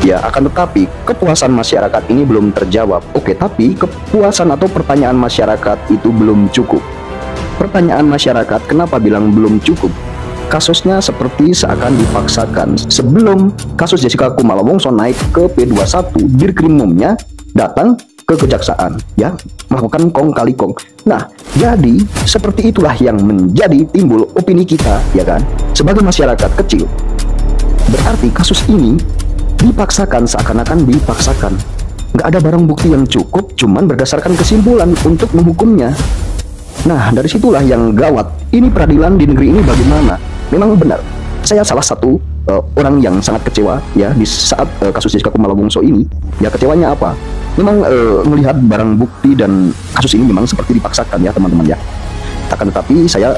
ya, akan tetapi kepuasan masyarakat ini belum terjawab. Oke, tapi kepuasan atau pertanyaan masyarakat itu belum cukup. Pertanyaan masyarakat kenapa bilang belum cukup? Kasusnya seperti seakan dipaksakan. Sebelum kasus Jessica Kumala Wongso naik ke P21, Dirkrimumnya datang ke kejaksaan, ya, melakukan kong kali kong. Nah, jadi seperti itulah yang menjadi timbul opini kita, ya kan, sebagai masyarakat kecil. Berarti kasus ini dipaksakan, seakan-akan dipaksakan. Nggak ada barang bukti yang cukup, cuman berdasarkan kesimpulan untuk menghukumnya. Nah, dari situlah yang gawat. Ini peradilan di negeri ini bagaimana? Memang benar, saya salah satu orang yang sangat kecewa ya di saat kasus Jessica Kumala Wongso ini. Ya, kecewanya apa? Memang melihat barang bukti dan kasus ini memang seperti dipaksakan ya teman-teman ya. Akan tetapi saya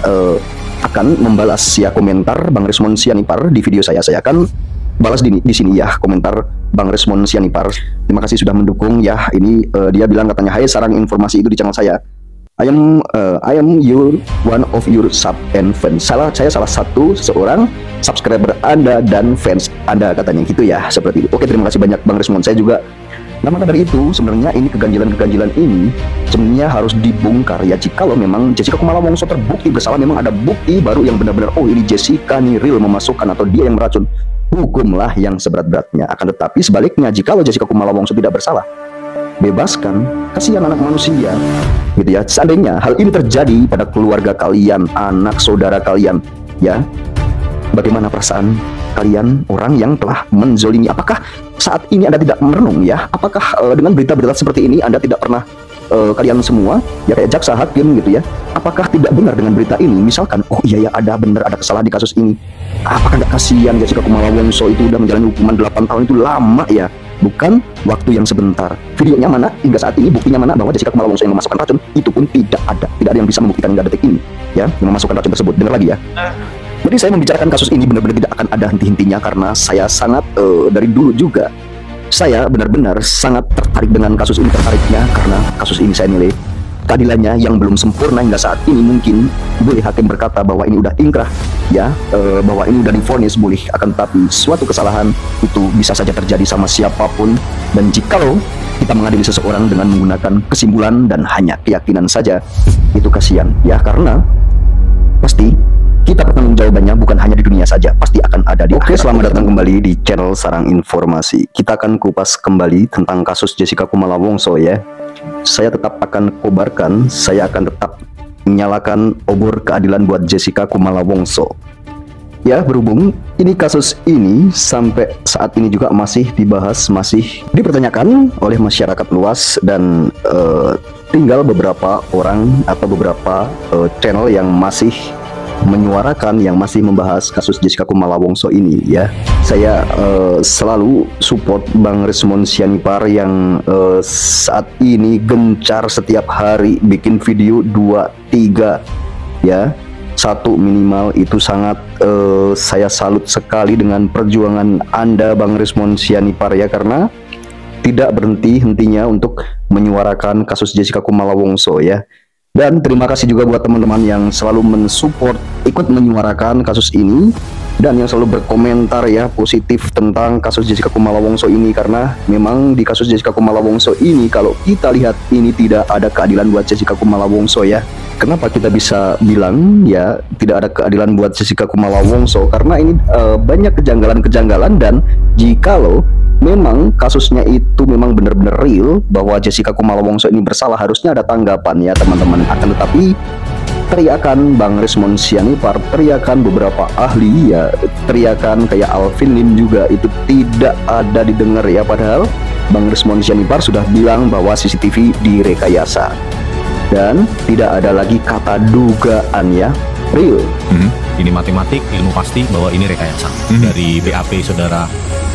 akan membalas ya komentar Bang Resmond Sianipar di video saya. Saya akan balas di sini ya komentar Bang Resmond Sianipar. Terima kasih sudah mendukung ya. Ini dia bilang katanya, "Hai, sarang informasi itu di channel saya. I am your one of your sub and fans." Saya salah satu seorang subscriber Anda dan fans Anda, katanya gitu ya, seperti itu. Oke, terima kasih banyak Bang Resmond. Saya juga, nah maka dari itu sebenarnya ini keganjilan ini sebenarnya harus dibongkar ya. Jikalau memang Jessica Kumala Wongso terbukti bersalah, memang ada bukti baru yang benar-benar, oh ini Jessica nih real memasukkan atau dia yang meracun, hukumlah yang seberat-beratnya. Akan tetapi sebaliknya, jikalau Jessica Kumala Wongso tidak bersalah, bebaskan, kasihan anak manusia gitu ya. Seandainya hal ini terjadi pada keluarga kalian, anak saudara kalian ya, bagaimana perasaan kalian, orang yang telah menzolimi? Apakah saat ini Anda tidak merenung ya? Apakah dengan berita-berita seperti ini Anda tidak pernah kalian semua ya kayak jaksa hakim gitu ya, apakah tidak benar dengan berita ini? Misalkan, oh iya ya, ada benar, ada kesalahan di kasus ini. Apakah nggak kasihan Jessica Kumala Wongso itu udah menjalani hukuman 8 tahun, itu lama ya, bukan waktu yang sebentar. Videonya mana hingga saat ini, buktinya mana bahwa Jessica Kumala Wongso yang memasukkan racun? Itu pun tidak ada yang bisa membuktikan hingga detik ini ya, yang memasukkan racun tersebut. Dengar lagi ya. Jadi saya membicarakan kasus ini benar-benar tidak akan ada henti-hentinya, karena saya sangat dari dulu juga saya benar-benar sangat tertarik dengan kasus ini. Tertariknya karena kasus ini saya nilai keadilannya yang belum sempurna hingga saat ini. Mungkin boleh hakim berkata bahwa ini udah ingkrah ya, bahwa ini udah divonis boleh, akan tetapi suatu kesalahan itu bisa saja terjadi sama siapapun. Dan jikalau kita mengadili seseorang dengan menggunakan kesimpulan dan hanya keyakinan saja, itu kasihan ya, karena pasti kita pertanggungjawabannya bukan hanya di dunia saja, pasti akan ada di akhirat. Selamat datang kembali di channel Sarang Informasi. Kita akan kupas kembali tentang kasus Jessica Kumala Wongso ya. Saya tetap akan kobarkan, saya akan tetap menyalakan obor keadilan buat Jessica Kumala Wongso. Ya, berhubung ini kasus ini sampai saat ini juga masih dibahas, masih dipertanyakan oleh masyarakat luas, dan tinggal beberapa orang atau beberapa channel yang masih menyuarakan, yang masih membahas kasus Jessica Kumala Wongso ini ya. Saya selalu support Bang Resmond Sianipar yang saat ini gencar setiap hari bikin video 2-3 ya, 1 minimal. Itu sangat saya salut sekali dengan perjuangan Anda Bang Resmond Sianipar ya, karena tidak berhenti-hentinya untuk menyuarakan kasus Jessica Kumala Wongso ya. Dan terima kasih juga buat teman-teman yang selalu mensupport, ikut menyuarakan kasus ini, dan yang selalu berkomentar ya positif tentang kasus Jessica Kumala Wongso ini. Karena memang di kasus Jessica Kumala Wongso ini, kalau kita lihat, ini tidak ada keadilan buat Jessica Kumala Wongso ya. Kenapa kita bisa bilang ya tidak ada keadilan buat Jessica Kumala Wongso? Karena ini banyak kejanggalan-kejanggalan, dan jikalau memang kasusnya itu memang benar-benar real bahwa Jessica Kumala Wongso ini bersalah, harusnya ada tanggapan ya teman-teman. Akan tetapi teriakan Bang Resmond Sianipar, teriakan beberapa ahli ya, teriakan kayak Alvin Lim juga, itu tidak ada didengar ya. Padahal Bang Resmond Sianipar sudah bilang bahwa CCTV direkayasa, dan tidak ada lagi kata dugaan ya, real. Ini matematik, ilmu pasti bahwa ini rekayasa. Dari BAP saudara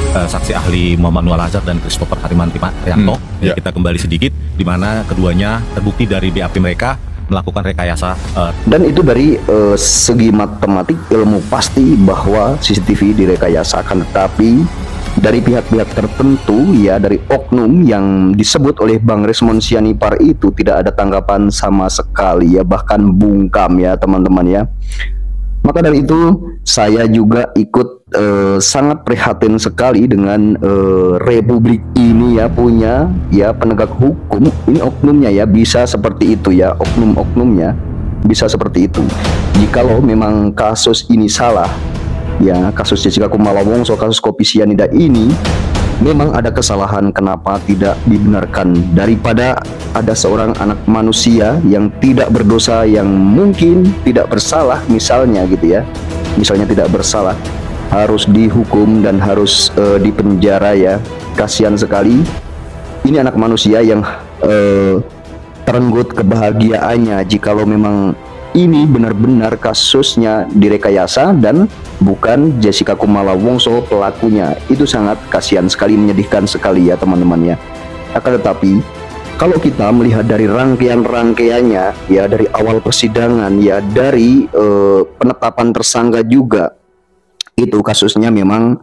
saksi ahli Muhammad Nual Azhar dan Christopher Harimanti Prianto. Kita kembali sedikit, di mana keduanya terbukti dari BAP mereka melakukan rekayasa. Dan itu dari segi matematik, ilmu pasti bahwa CCTV direkayasakan. Tetapi dari pihak-pihak tertentu ya, dari oknum yang disebut oleh Bang Resmond Sianipar itu tidak ada tanggapan sama sekali ya, bahkan bungkam ya teman-teman ya. Maka dari itu saya juga ikut sangat prihatin sekali dengan republik ini ya, punya ya penegak hukum ini, oknumnya ya bisa seperti itu ya, oknum-oknumnya bisa seperti itu. Jikalau memang kasus ini salah ya, kasus Jessica Kumala Wongso, kasus kopi sianida ini memang ada kesalahan, kenapa tidak dibenarkan daripada ada seorang anak manusia yang tidak berdosa, yang mungkin tidak bersalah misalnya gitu ya, misalnya tidak bersalah, harus dihukum dan harus dipenjara ya. Kasihan sekali, ini anak manusia yang terenggut kebahagiaannya jikalau memang ini benar-benar kasusnya direkayasa dan bukan Jessica Kumala Wongso pelakunya. Itu sangat kasihan sekali, menyedihkan sekali ya teman-teman ya. Akan tetapi kalau kita melihat dari rangkaian-rangkaiannya ya, dari awal persidangan ya, dari penetapan tersangka juga, itu kasusnya memang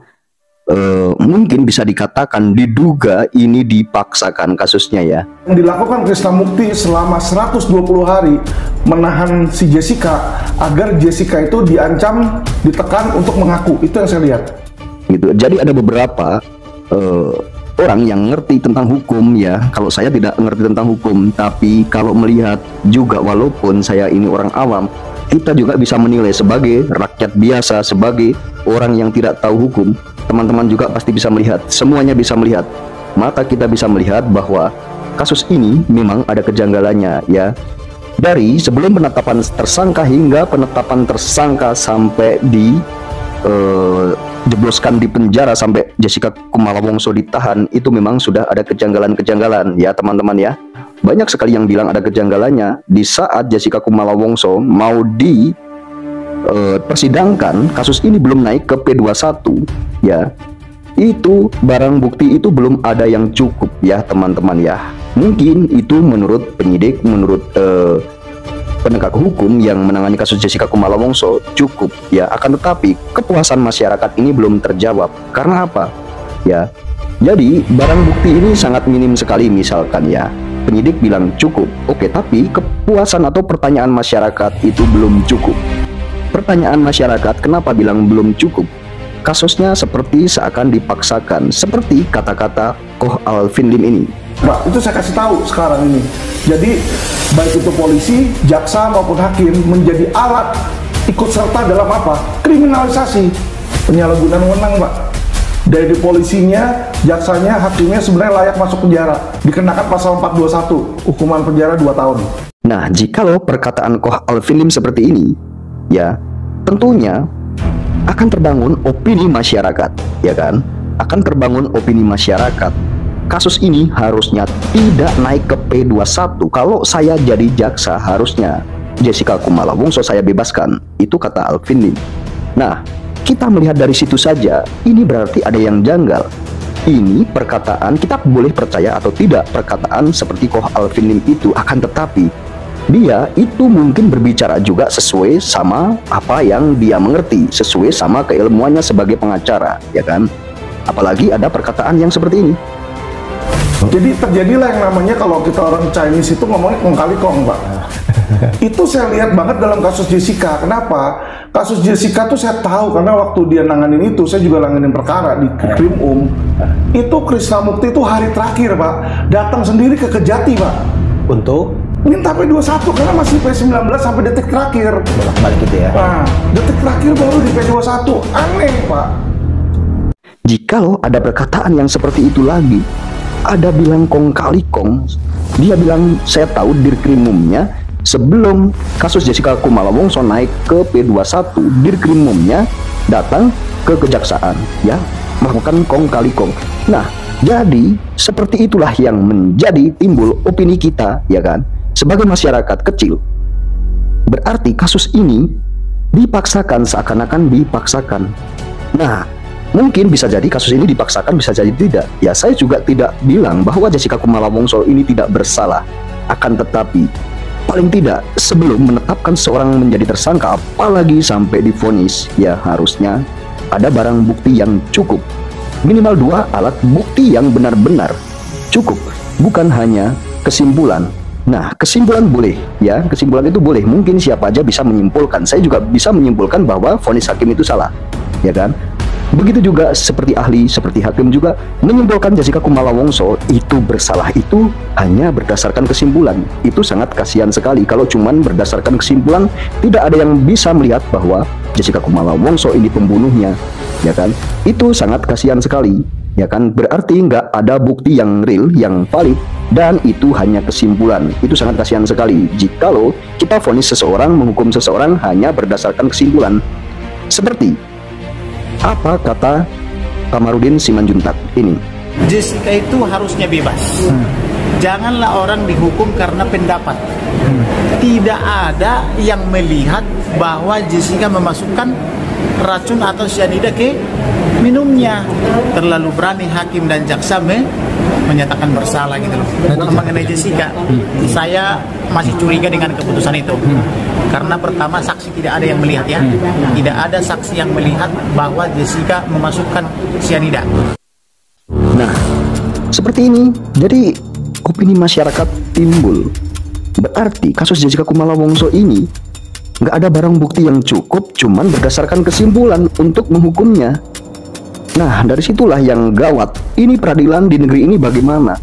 mungkin bisa dikatakan diduga ini dipaksakan kasusnya ya. Yang dilakukan Krisnamukti selama 120 hari menahan si Jessica agar Jessica itu diancam, ditekan untuk mengaku. Itu yang saya lihat. Gitu. Jadi ada beberapa orang yang ngerti tentang hukum ya. Kalau saya tidak ngerti tentang hukum, tapi kalau melihat juga, walaupun saya ini orang awam, kita juga bisa menilai sebagai rakyat biasa, sebagai orang yang tidak tahu hukum. Teman-teman juga pasti bisa melihat, semuanya bisa melihat. Mata kita bisa melihat bahwa kasus ini memang ada kejanggalannya ya. Dari sebelum penetapan tersangka hingga penetapan tersangka sampai di jebloskan di penjara, sampai Jessica Kumala Wongso ditahan, itu memang sudah ada kejanggalan-kejanggalan ya teman-teman ya. Banyak sekali yang bilang ada kejanggalannya di saat Jessica Kumala Wongso mau di persidangkan, kasus ini belum naik ke P21 ya. Itu barang bukti itu belum ada yang cukup ya teman-teman ya. Mungkin itu menurut penyidik, menurut penegak hukum yang menangani kasus Jessica Kumala Wongso cukup ya. Akan tetapi kepuasan masyarakat ini belum terjawab. Karena apa ya? Jadi barang bukti ini sangat minim sekali, misalkan ya penyidik bilang cukup, oke, tapi kepuasan atau pertanyaan masyarakat itu belum cukup. Pertanyaan masyarakat kenapa bilang belum cukup? Kasusnya seperti seakan dipaksakan, seperti kata-kata Koh Alvin Lim ini. Pak, itu saya kasih tahu sekarang ini. Jadi baik itu polisi, jaksa maupun hakim menjadi alat ikut serta dalam apa? Kriminalisasi, penyalahgunaan wewenang, Pak. Dari polisinya, jaksanya, hakimnya sebenarnya layak masuk penjara. Dikenakan pasal 421, hukuman penjara 2 tahun. Nah, jikalau perkataan Koh Alvin Lim seperti ini, ya tentunya akan terbangun opini masyarakat, ya kan? Akan terbangun opini masyarakat. Kasus ini harusnya tidak naik ke P21. Kalau saya jadi jaksa, harusnya Jessica Kumala Wongso saya bebaskan. Itu kata Alvin Lim. Nah, kita melihat dari situ saja, ini berarti ada yang janggal. Ini perkataan, kita boleh percaya atau tidak perkataan seperti Koh Alvin Lim itu, akan tetapi dia itu mungkin berbicara juga sesuai sama apa yang dia mengerti, sesuai sama keilmuannya sebagai pengacara, ya kan? Apalagi ada perkataan yang seperti ini. Jadi terjadilah yang namanya, kalau kita orang Chinese itu ngomongnya kong kali kong, Pak. Itu saya lihat banget dalam kasus Jessica. Kenapa? Kasus Jessica tuh saya tahu karena waktu dia nanganin itu, saya juga nanganin perkara di Krim Itu Krisnamukti itu hari terakhir, Pak, datang sendiri ke Kejati, Pak. Untuk minta P21 karena masih P19 sampai detik terakhir. bolak-balik gitu ya. Nah, detik terakhir baru di P21. Aneh, Pak. Jikalau ada perkataan yang seperti itu lagi, ada bilang kong kali kong, dia bilang saya tahu Dirkrimumnya sebelum kasus Jessica Kumala Wongso naik ke P21, Dirkrimumnya datang ke kejaksaan ya, melakukan kong kali kong. Nah, jadi seperti itulah yang menjadi timbul opini kita, ya kan, sebagai masyarakat kecil. Berarti kasus ini dipaksakan, seakan-akan dipaksakan. Nah, mungkin bisa jadi kasus ini dipaksakan, bisa jadi tidak. Ya, saya juga tidak bilang bahwa Jessica Kumala Wongso ini tidak bersalah. Akan tetapi, paling tidak sebelum menetapkan seorang menjadi tersangka, apalagi sampai divonis, ya harusnya ada barang bukti yang cukup. Minimal 2 alat bukti yang benar-benar cukup. Bukan hanya kesimpulan, Nah, kesimpulan boleh, ya, kesimpulan itu boleh. Mungkin siapa aja bisa menyimpulkan. Saya juga bisa menyimpulkan bahwa vonis hakim itu salah, ya kan? Begitu juga seperti ahli, seperti hakim juga menyimpulkan Jessica Kumala Wongso itu bersalah, itu hanya berdasarkan kesimpulan. Itu sangat kasihan sekali kalau cuman berdasarkan kesimpulan, tidak ada yang bisa melihat bahwa Jessica Kumala Wongso ini pembunuhnya, ya kan? Itu sangat kasihan sekali, ya kan? Berarti nggak ada bukti yang real, yang valid, dan itu hanya kesimpulan. Itu sangat kasihan sekali jikalau kita vonis seseorang, menghukum seseorang hanya berdasarkan kesimpulan. Seperti apa kata Kamarudin Simanjuntak ini? Jessica itu harusnya bebas. Janganlah orang dihukum karena pendapat. Tidak ada yang melihat bahwa Jessica memasukkan racun atau cyanida ke minumnya. Terlalu berani hakim dan jaksa menyatakan bersalah gitu loh. Mengenai Jessica, saya masih curiga dengan keputusan itu. Karena pertama saksi tidak ada yang melihat, ya. Tidak ada saksi yang melihat bahwa Jessica memasukkan cyanida. Nah, seperti ini. Jadi opini masyarakat timbul. Berarti kasus Jessica Kumala Wongso ini nggak ada barang bukti yang cukup, cuman berdasarkan kesimpulan untuk menghukumnya. Nah, dari situlah yang gawat. Ini peradilan di negeri ini bagaimana?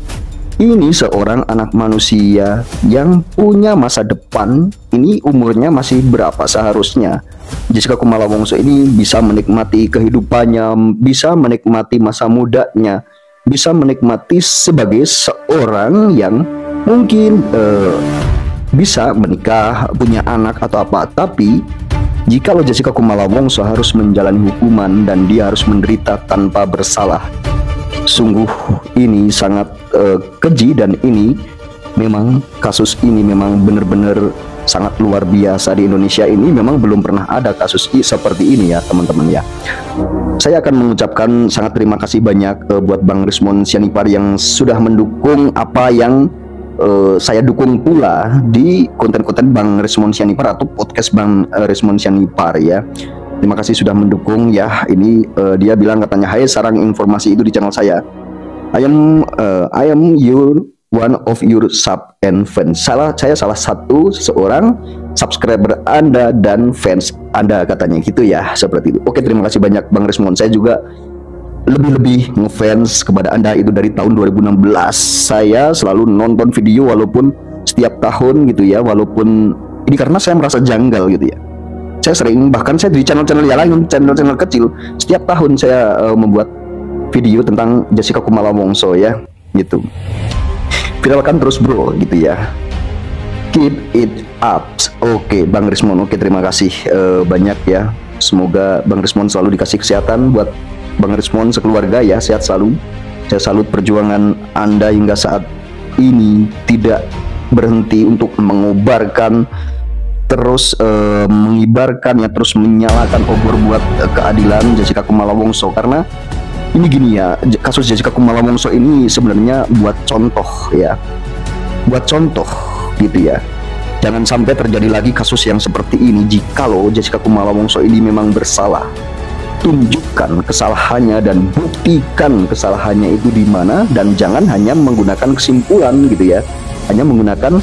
Ini seorang anak manusia yang punya masa depan. Ini umurnya masih berapa seharusnya? Jessica Kumala Wongso ini bisa menikmati kehidupannya, bisa menikmati masa mudanya, bisa menikmati sebagai seorang yang mungkin bisa menikah, punya anak atau apa. Tapi jika Jessica Kumala Wongso harus menjalani hukuman dan dia harus menderita tanpa bersalah, sungguh ini sangat keji. Dan ini memang, kasus ini memang benar-benar sangat luar biasa. Di Indonesia ini memang belum pernah ada kasus seperti ini, ya teman-teman, ya. Saya akan mengucapkan sangat terima kasih banyak buat Bang Rismon Sianipar yang sudah mendukung apa yang saya dukung pula di konten-konten Bang Rismon Sianipar atau podcast Bang Rismon Sianipar, ya. Terima kasih sudah mendukung, ya. Ini dia bilang katanya, "Hai, sarang informasi itu di channel saya. I am your one of your sub and fans." Saya salah satu seorang subscriber Anda dan fans Anda, katanya gitu, ya. Seperti itu. Oke, terima kasih banyak Bang Rismon. Saya juga lebih ngefans kepada Anda itu dari tahun 2016. Saya selalu nonton video walaupun setiap tahun gitu, ya. Walaupun ini karena saya merasa janggal gitu, ya. Saya sering, bahkan saya di channel-channel yang lain, channel-channel kecil, setiap tahun saya membuat video tentang Jessica Kumala Wongso, ya, gitu. Viralkan terus bro, gitu, ya. Keep it up. Oke, Bang Rismon. Oke, terima kasih banyak, ya. Semoga Bang Rismon selalu dikasih kesehatan. Buat Bang Rismon sekeluarga, ya, sehat selalu. Saya salut perjuangan Anda hingga saat ini, tidak berhenti untuk mengobarkan, terus mengibarkan, ya, terus menyalakan obor buat keadilan Jessica Kumala Wongso. Karena ini gini, ya, kasus Jessica Kumala Wongso ini sebenarnya buat contoh, ya, buat contoh gitu, ya. Jangan sampai terjadi lagi kasus yang seperti ini. Jikalau Jessica Kumala Wongso ini memang bersalah, tunjukkan kesalahannya dan buktikan kesalahannya itu di mana, dan jangan hanya menggunakan kesimpulan gitu, ya. Hanya menggunakan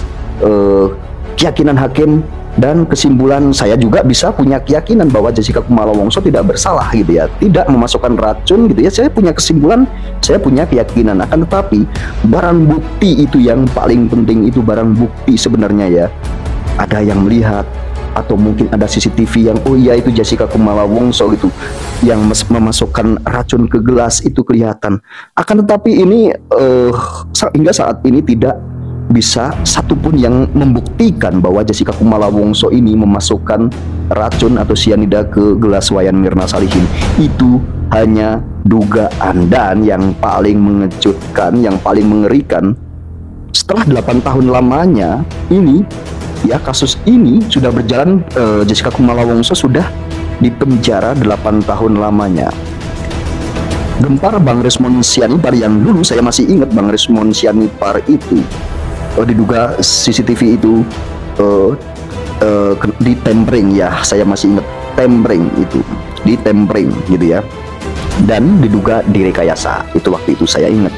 keyakinan hakim dan kesimpulan. Saya juga bisa punya keyakinan bahwa Jessica Kumala Wongso tidak bersalah gitu, ya, tidak memasukkan racun gitu, ya. Saya punya kesimpulan, saya punya keyakinan. Akan tetapi barang bukti itu yang paling penting, itu barang bukti sebenarnya, ya. Ada yang melihat, atau mungkin ada CCTV yang, oh iya, itu Jessica Kumala Wongso gitu, yang memasukkan racun ke gelas, itu kelihatan. Akan tetapi ini hingga saat ini tidak bisa satupun yang membuktikan bahwa Jessica Kumala Wongso ini memasukkan racun atau cyanida ke gelas Wayan Mirna Salihin. Itu hanya dugaan. Dan yang paling mengejutkan, yang paling mengerikan, setelah 8 tahun lamanya ini, ya, kasus ini sudah berjalan, Jessica Kumala Wongso sudah di penjara 8 tahun lamanya. Gempar Bang Rismon Sianipar yang dulu saya masih ingat, Bang Rismon Sianipar itu diduga CCTV itu ditempering, ya. Saya masih ingat, tempering itu, ditempering gitu, ya. Dan diduga direkayasa, itu waktu itu saya ingat.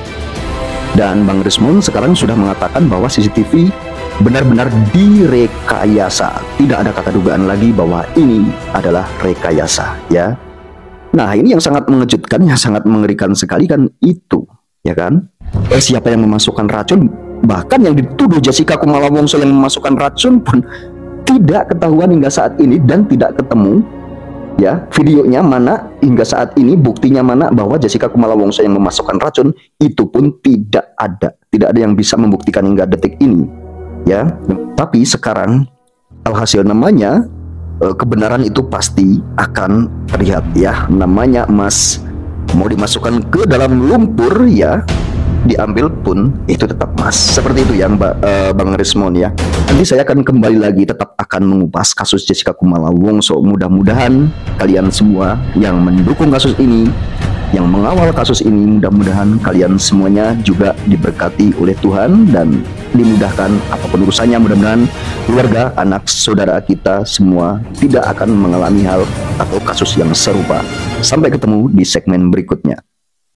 Dan Bang Rismon sekarang sudah mengatakan bahwa CCTV benar-benar direkayasa. Tidak ada kata dugaan lagi bahwa ini adalah rekayasa, ya. Nah, ini yang sangat mengejutkan, yang sangat mengerikan sekali kan itu, ya kan? Siapa yang memasukkan racun? Bahkan yang dituduh Jessica Kumala Wongso yang memasukkan racun pun tidak ketahuan hingga saat ini dan tidak ketemu. Ya, videonya mana hingga saat ini, buktinya mana bahwa Jessica Kumala Wongso yang memasukkan racun, itu pun tidak ada. Tidak ada yang bisa membuktikan hingga detik ini. Ya, tapi sekarang alhasil namanya kebenaran itu pasti akan terlihat, ya. Namanya emas mau dimasukkan ke dalam lumpur, ya, diambil pun itu tetap emas. Seperti itu ya Bang Rismon, ya. Nanti saya akan kembali lagi, tetap akan mengupas kasus Jessica Kumala Wongso. Mudah-mudahan kalian semua yang mendukung kasus ini, yang mengawal kasus ini, mudah-mudahan kalian semuanya juga diberkati oleh Tuhan dan dimudahkan apapun urusannya. Mudah-mudahan keluarga, anak, saudara kita semua tidak akan mengalami hal atau kasus yang serupa. Sampai ketemu di segmen berikutnya.